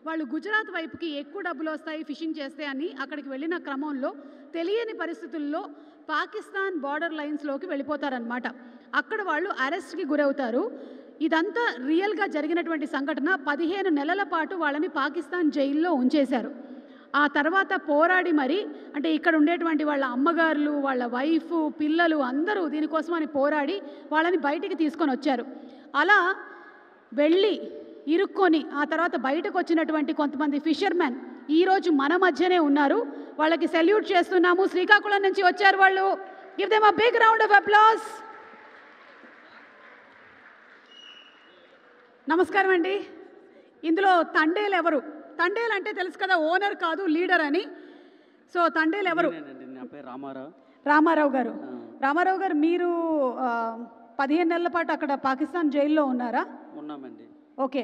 వాళ్ళు గుజరాత్ వైపుకి ఎక్కువ డబ్బులు వస్తాయి ఫిషింగ్ చేస్తే అని అక్కడికి వెళ్ళిన క్రమంలో తెలియని పరిస్థితుల్లో పాకిస్తాన్ బార్డర్ లైన్స్లోకి వెళ్ళిపోతారనమాట. అక్కడ వాళ్ళు అరెస్ట్కి గురవుతారు. ఇదంతా రియల్గా జరిగినటువంటి సంఘటన. 15 నెలల పాటు వాళ్ళని పాకిస్తాన్ జైల్లో ఉంచేశారు. ఆ తర్వాత పోరాడి మరి అంటే ఇక్కడ ఉండేటువంటి వాళ్ళ అమ్మగారులు, వాళ్ళ వైఫ్, పిల్లలు అందరూ దీనికోసమని పోరాడి వాళ్ళని బయటికి తీసుకొని వచ్చారు. అలా వెళ్ళి ఇరుక్కొని ఆ తర్వాత బయటకు వచ్చినటువంటి కొంతమంది ఫిషర్మెన్ ఈరోజు మన మధ్యనే ఉన్నారు. వాళ్ళకి సెల్యూట్ చేస్తున్నాము. శ్రీకాకుళం నుంచి వచ్చారు వాళ్ళు. Give them a big round of applause. నమస్కారం అండి. ఇందులో తండేలు ఎవరు? తండేలు అంటే తెలుసు కదా, ఓనర్ కాదు లీడర్ అని. సో తండేలు ఎవరు? నా పేరు రామారావు. రామారావు గారు. రామారావు గారు, మీరు 15 నెలల పాటు అక్కడ పాకిస్తాన్ జైల్లో ఉన్నారా? ఉన్నామండి. ఓకే.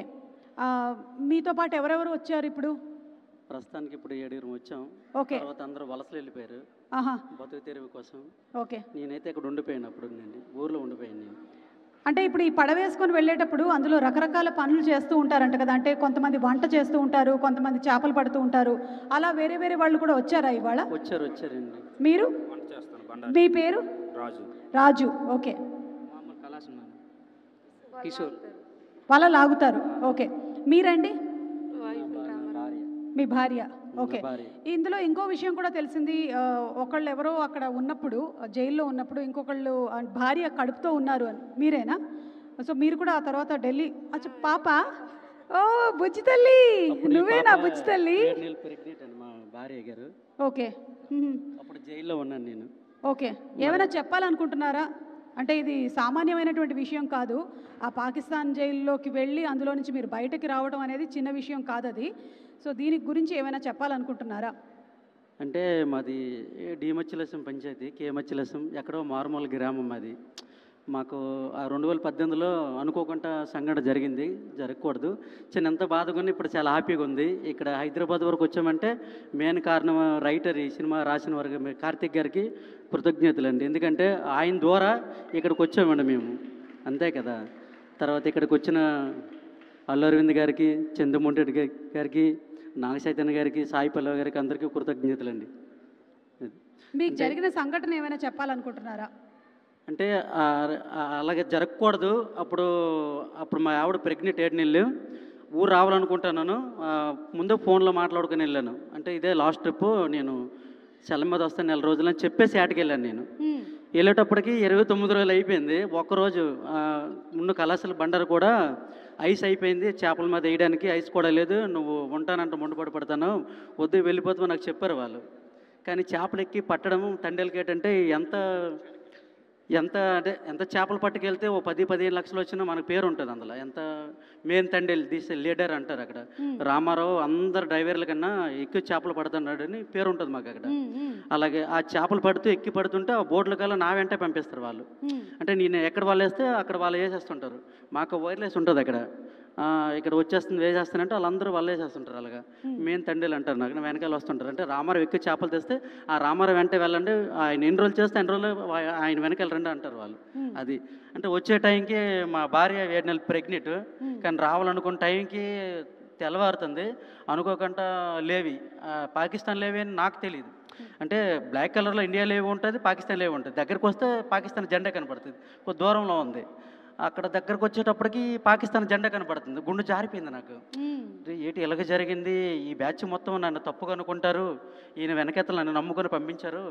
మీతో పాటు ఎవరెవరు వచ్చారు ఇప్పుడు? ప్రస్తుతానికి ఇప్పుడు 7 వచ్చాం. ఓకే. తర్వాత అందరూ వలసలు వెళ్ళిపోయారు బతుకు తెరువు కోసం. ఓకే. నేనైతే ఇక్కడ ఉండిపోయాను. అప్పుడు నేను ఊర్లో ఉండిపోయాను. నేను అంటే ఇప్పుడు ఈ పడవ వేసుకొని వెళ్ళేటప్పుడు అందులో రకరకాల పనులు చేస్తూ ఉంటారంట కదా. అంటే కొంతమంది వంట చేస్తూ ఉంటారు, కొంతమంది చేపలు పడుతూ ఉంటారు. అలా వేరే వేరే వాళ్ళు కూడా వచ్చారా ఇవాళ? వచ్చారండి. మీరు? మీ పేరు? రాజు. రాజు. ఓకే. కిషోర్. వాళ్ళ లాగుతారు. ఓకే. మీరండి? మీ భార్య. ఓకే. ఇందులో ఇంకో విషయం కూడా తెలిసింది. ఒకళ్ళు ఎవరో అక్కడ ఉన్నప్పుడు, జైల్లో ఉన్నప్పుడు ఇంకొకళ్ళు భార్య కడుపుతో ఉన్నారు అని. మీరేనా? సో మీరు కూడా ఆ తర్వాత ఢిల్లీ. అచ్చా, పాప. ఓ బుజ్జి తల్లి, నువ్వేనా బుజ్జి తల్లి? మా భార్య గారు. ఓకే. అప్పుడు జైల్లో ఉన్నాను నేను. ఓకే. ఏమైనా చెప్పాలనుకుంటున్నారా? అంటే ఇది సామాన్యమైనటువంటి విషయం కాదు. ఆ పాకిస్తాన్ జైల్లోకి వెళ్ళి అందులో నుంచి మీరు బయటకి రావడం అనేది చిన్న విషయం కాదు అది. సో దీని గురించి ఏమైనా చెప్పాలనుకుంటున్నారా? అంటే మాది డిమచ్చిలసం పంచాయతీ, కేమచ్చిలసం, ఎక్కడో మారుమూల గ్రామం అది. మాకు ఆ 2018లో అనుకోకుండా సంఘటన జరిగింది. జరగకూడదు. ఎంత బాధగా ఉంది, ఇప్పుడు చాలా హ్యాపీగా ఉంది. ఇక్కడ హైదరాబాద్ వరకు వచ్చామంటే మెయిన్ కారణం రైటర్, ఈ సినిమా రాసిన వారికి కార్తిక్ గారికి కృతజ్ఞతలండి. ఎందుకంటే ఆయన ద్వారా ఇక్కడికి వచ్చామండి మేము, అంతే కదా. తర్వాత ఇక్కడికి వచ్చిన అల్లు అరవింద్ గారికి, చంద్రమోహన్ గారికి, నాగ చైతన్య గారికి, సాయి పల్లవి గారికి అందరికీ కృతజ్ఞతలండి. మీకు జరిగిన సంఘటన ఏమైనా చెప్పాలనుకుంటున్నారా? అంటే అలాగే జరగకూడదు. అప్పుడు మా ఆవిడ ప్రెగ్నెంట్ 7 నెలలు. ఊరు రావాలనుకుంటున్నాను. ముందు ఫోన్లో మాట్లాడుకుని వెళ్ళాను. అంటే ఇదే లాస్ట్ ట్రిప్, నేను సెలవు మీద వస్తాను 4 రోజులు అని చెప్పేసి ఆటకి వెళ్ళాను. నేను వెళ్ళేటప్పటికి 29 రోజులు అయిపోయింది. ఒక్కరోజు ముందు కళాశాల బండరు కూడా ఐస్ అయిపోయింది. చేపల మీద వేయడానికి ఐస్ కూడా లేదు. నువ్వు ఉంటానంటే ముందుపడి పడతాను, వద్దు వెళ్ళిపోతామని నాకు చెప్పారు వాళ్ళు. కానీ చేపలు ఎక్కి పట్టడం తండేలకేట్ అంటే ఎంత చేపలు పట్టుకెళ్తే ఓ 10-15 లక్షలు వచ్చినా మనకు పేరు ఉంటుంది అందులో. ఎంత మెయిన్ తండేలు తీసే లీడర్ అంటారు అక్కడ. రామారావు అందరు డ్రైవర్ల కన్నా ఎక్కువ చేపలు పడుతున్నాడు అని పేరు ఉంటుంది మాకు అక్కడ. అలాగే ఆ చేపలు ఎక్కి పడుతుంటే ఆ బోట్ల కల్లా నా వెంటే పంపిస్తారు వాళ్ళు. అంటే నేను ఎక్కడ వాళ్ళు వేస్తే అక్కడ వాళ్ళు వేసేస్తుంటారు. మాకు వైర్లెస్ ఉంటుంది అక్కడ. ఇక్కడ వచ్చేస్తుంది వేసేస్తానంటే వాళ్ళందరూ వాళ్ళు వేసేస్తుంటారు. అలాగా మెయిన్ తండేలు అంటారు. నాకు వెనకాల వస్తుంటారు. అంటే రామారావు ఎక్కువ చేపలు తెస్తే ఆ రామారావు వెంట వెళ్ళండి, ఆయన ఎన్ని రోజులు చేస్తే అన్ని రోజులు ఆయన వెనకాల రండి అంటారు వాళ్ళు. అది అంటే వచ్చే టైంకి మా భార్య 7 నెలలు ప్రెగ్నెంట్. కానీ రావాలనుకున్న టైంకి తెల్లవారుతుంది. అనుకోకుండా లేవి, పాకిస్తాన్ లేవి అని నాకు తెలియదు. అంటే బ్లాక్ కలర్లో ఇండియా లేవి ఉంటుంది, పాకిస్తాన్ లేవి ఉంటుంది. దగ్గరికి వస్తే పాకిస్తాన్ జెండా కనపడుతుంది. కొద్ది దూరంలో ఉంది. అక్కడ దగ్గరకు వచ్చేటప్పటికి పాకిస్తాన్ జెండా కనపడుతుంది. గుండె జారిపోయింది నాకు. ఏంటి ఇలాగ జరిగింది? ఈ బ్యాచ్ మొత్తం నన్ను తప్పుగా అనుకుంటారు, ఈయన వెనకెత్తలు నన్ను నమ్ముకొని పంపించారు.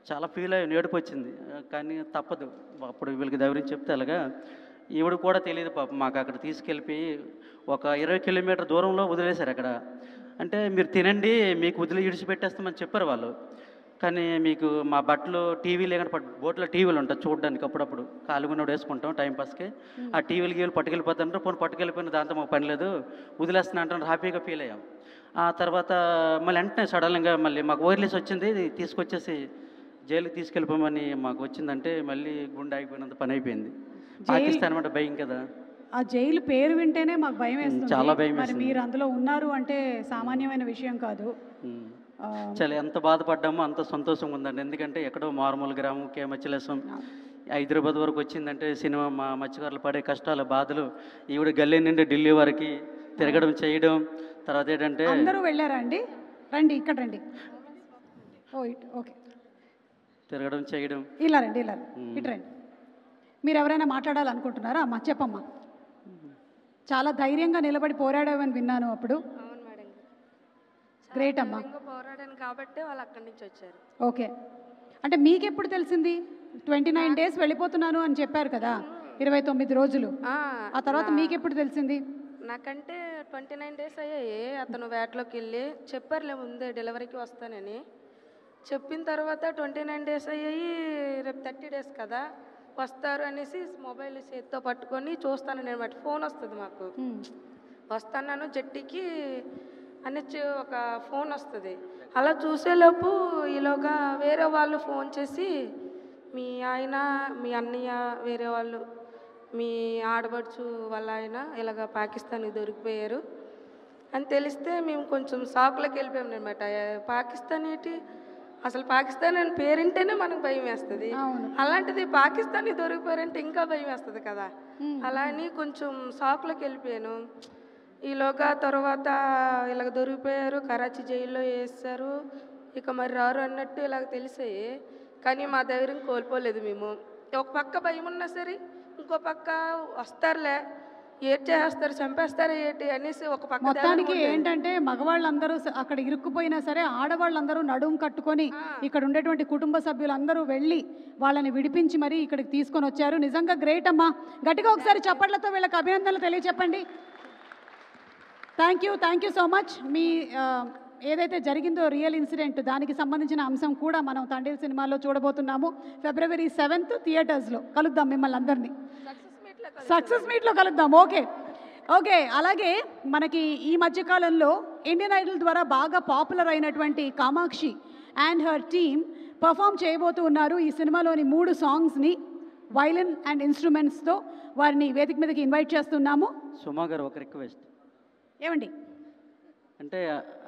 చాలా ఫీల్ అయ్యి ఏడుపు వచ్చింది. కానీ తప్పదు. అప్పుడు వీళ్ళకి దగ్గరించి చెప్తే అలాగా ఈవిడ కూడా తెలియదు పాపం. మాకు అక్కడ తీసుకెళ్ళిపోయి ఒక 20 కిలోమీటర్ దూరంలో వదిలేశారు అక్కడ. అంటే మీరు తినండి, మీకు విడిచిపెట్టేస్తామని చెప్పారు వాళ్ళు. కానీ మీకు మా బట్టలు టీవీ లేకుండా బోట్లో టీవీలు ఉంటాయి చూడడానికి. అప్పుడప్పుడు కాలుగున్నోడు వేసుకుంటాం టైంపాస్కి. ఆ టీవీలు పట్టుకెళ్ళిపోతుంటారు. పోనీ పట్టుకెళ్ళిపోయిన దాంతో మాకు పని లేదు, వదిలేస్తున్నా అంటారు. హ్యాపీగా ఫీల్ అయ్యాం. ఆ తర్వాత మళ్ళీ వెంటనే సడన్గా మళ్ళీ మాకు వైర్లెస్ వచ్చింది. తీసుకొచ్చేసి జైలుకి తీసుకెళ్ళిపోమని మాకు వచ్చిందంటే మళ్ళీ గుండె ఆగిపోయినంత పని అయిపోయింది. పాకిస్తాన్ అంటే భయం కదా. ఆ జైలు పేరు వింటేనే మాకు భయం వేస్తుంది. చాలా భయం. మరి మీరు అందులో ఉన్నారు అంటే సామాన్యమైన విషయం కాదు. చాలా ఎంత బాధపడ్డామో అంత సంతోషంగా ఉందండి. ఎందుకంటే ఎక్కడో మారుమూల గ్రామం, కేమచ్చిలసం, హైదరాబాద్ వరకు వచ్చిందంటే సినిమా, మా మత్స్యకారులు పడే కష్టాలు, బాధలు, ఈవిడ గల్లీ నుండి ఢిల్లీ వరకు తిరగడం చేయడం, తర్వాత ఏంటంటే అందరూ వెళ్ళారా అండి? రండి, ఇక్కడ రండి. ఓ ఇట్ ఓకే, తిరగడం చేయడం. ఇలా రండి, ఇలా ఇటు రండి. మీరు ఎవరైనా మాట్లాడాలనుకుంటున్నారా? అమ్మా చెప్పమ్మా. చాలా ధైర్యంగా నిలబడి పోరాడావని విన్నాను అప్పుడు. అవును మేడం గారు. గ్రేట్ అమ్మా. ఇంకా పోరాడాను కాబట్టి వాళ్ళు అక్కడి నుంచి వచ్చారు. ఓకే, అంటే మీకెప్పుడు తెలిసింది? 29 days వెళ్ళిపోతున్నాను అని చెప్పారు కదా, 29 రోజులు. ఆ తర్వాత మీకెప్పుడు తెలిసింది? నాకంటే 29 days అయ్యాయి. అతను వేటలోకి వెళ్ళి చెప్పారులే ముందే డెలివరీకి వస్తానని. చెప్పిన తర్వాత 29 days అయ్యాయి. రేపు 30 days కదా వస్తారు అనేసి మొబైల్ చేతితో పట్టుకొని చూస్తాను నేను. బట్టి ఫోన్ వస్తుంది మాకు. వస్తున్నాను జట్టికి అని ఒక ఫోన్ వస్తుంది. అలా చూసేలోపు ఈలోగా వేరే వాళ్ళు ఫోన్ చేసి మీ ఆయన, మీ అన్నయ్య, వేరే వాళ్ళు, మీ ఆడబడుచు వాళ్ళ ఆయన ఇలాగ పాకిస్తాన్కి దొరికిపోయారు అని తెలిస్తే మేము కొంచెం షాక్లోకి వెళ్ళిపోయాం అనమాట. పాకిస్తాన్ ఏంటి, అసలు పాకిస్తాన్ అని పేరింటేనే మనకు భయం వేస్తుంది. అలాంటిది పాకిస్తాన్కి దొరికిపోయారంటే ఇంకా భయం వేస్తుంది కదా. అలా అని కొంచెం షాక్లోకి వెళ్ళిపోయాను. ఈలోగా తర్వాత ఇలాగ దొరికిపోయారు, కరాచీ జైల్లో వేస్తారు, ఇక మరి రారు అన్నట్టు ఇలాగ తెలిసాయి. కానీ మా ధైర్యం కోల్పోలేదు మేము. ఒక పక్క భయం ఉన్నా సరే ఇంకో పక్క వస్తారులే, ఏడ్ చేస్తారు, చంపేస్తారు ఏంటి అనేసి ఒక పక్క. మొత్తానికి ఏంటంటే మగవాళ్ళందరూ అక్కడ ఇరుక్కుపోయినా సరే ఆడవాళ్ళందరూ నడుము కట్టుకొని ఇక్కడ ఉండేటువంటి కుటుంబ సభ్యులందరూ వెళ్ళి వాళ్ళని విడిపించి మరీ ఇక్కడికి తీసుకొని వచ్చారు. నిజంగా గ్రేట్ అమ్మా. గట్టిగా ఒకసారి చప్పట్లతో వీళ్ళకి అభినందనలు తెలియచెప్పండి. Thank you so much. మీ ఏదైతే జరిగిందో రియల్ ఇన్సిడెంట్, దానికి సంబంధించిన అంశం కూడా మనం తండేల్ సినిమాలో చూడబోతున్నాము. February 7th థియేటర్స్లో కలుద్దాం మిమ్మల్ని అందరినీ. సక్సెస్ మీట్లో కలుద్దాం. ఓకే. అలాగే మనకి ఈ మధ్యకాలంలో ఇండియన్ ఐడల్ ద్వారా బాగా పాపులర్ అయినటువంటి Kamakshi and her team perform చేయబోతూ ఉన్నారు. ఈ సినిమాలోని 3 సాంగ్స్ని వైలిన్ అండ్ ఇన్స్ట్రుమెంట్స్తో వారిని వేదిక మీదకి ఇన్వైట్ చేస్తున్నాము. సుమా గారు ఒక రిక్వెస్ట్. ఏమండి? అంటే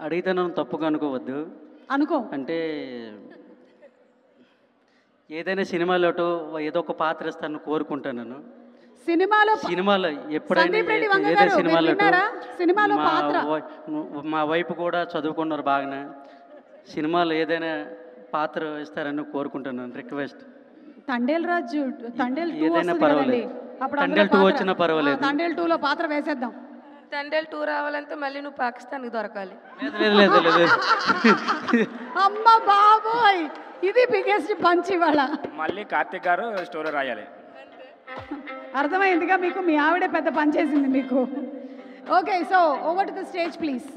అడిగితే నన్ను తప్పుగా అనుకోవద్దు. అంటే ఏదైనా సినిమాలో ఏదో ఒక పాత్ర ఇస్తాను కోరుకుంటాను. సినిమాలో ఎప్పుడైనా ఏదైనా సినిమాలో మా వైపు కూడా చదువుకున్నారు బాగానే. సినిమాలో ఏదైనా పాత్ర ఇస్తారని కోరుకుంటున్నాను. రిక్వెస్ట్. తండేల్ రాజు, తండేల్ ఏదైనా పర్వాలేదు. తండేల్ 2 వచ్చినా పర్వాలేదు. తండేల్ 2లో పాత్ర వేసేద్దాం. తండేల్ 2 రావాలంటే మళ్ళీ నువ్వు పాకిస్తాన్కి దొరకాలి. లేదు. అమ్మ బాబోయ్, ఇది బిగ్గెస్ట్ పంచ్ ఇవాళ. మళ్ళీ కార్తిక్ గారు స్టోరీ రాయాలి. అర్థమైందిగా మీకు, మీ ఆవిడే పెద్ద పని చేసింది మీకు. Okay, so over to the stage please.